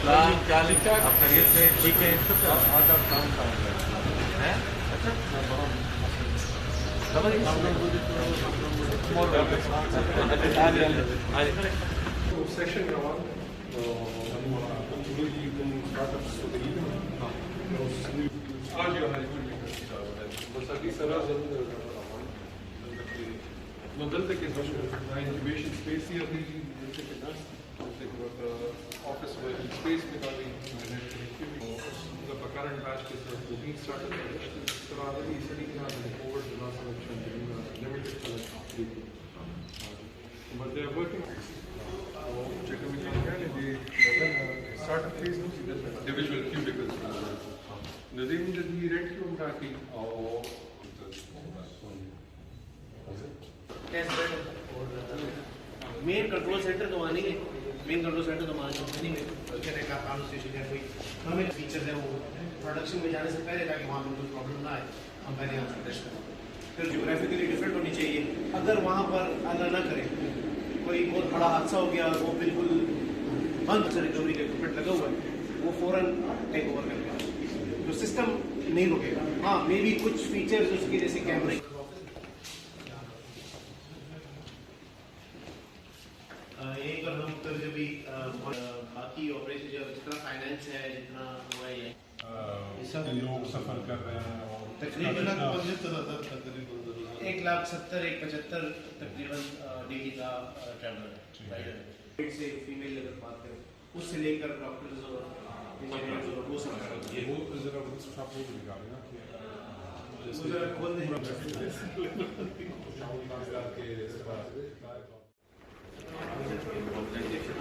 क्या लिखा है? आप खरीद से ठीक है। आधा काम है। अच्छा सेशन रवान आज बस अभी सरा जरूर मदद के इंक्यूबेशन स्पेस ही अभी ऑफिस स्पेस में काफी current batch के साथ booking started so already studying over the last selection limited selection but they are working check with them they start phase individual cubicles Nadeem did he rent you Mraki main control centre तो वहाँ नहीं है main control centre तो हमारी company में का काम station है कोई हमें फीचर्स है वो प्रोडक्शन में जाने से पहले ताकि वहाँ पर कोई प्रॉब्लम ना आए हम पहले यहाँ से टेस्ट करें फिर जियोग्राफिकली डिफरेंट होनी चाहिए अगर वहाँ पर अल्लाह ना करे कोई बहुत बड़ा हादसा हो गया वो बिल्कुल बंद से रिकवरी का इक्विपमेंट लगा हुआ है वो फ़ौरन टेक ओवर करेगा तो सिस्टम नहीं रुकेगा हाँ मे भी कुछ फीचर्स उसके जैसे कैमरे यहीं पर हम कर जो भी बाकी ऑपरेशन जो जितना फाइनेंस है जितना हुआ है लोग सफर कर रहे हैं और तकरीबन 1,70,1,75 तकरीबन डेली का ट्रैवलर है से फीमेल अगर बात करें उससे लेकर डॉक्टर्स और इंजीनियर्स और वो सब ये वो जरा आप वो निकालें ना कि जरा खोल दें ऑर्गेनाइजेशन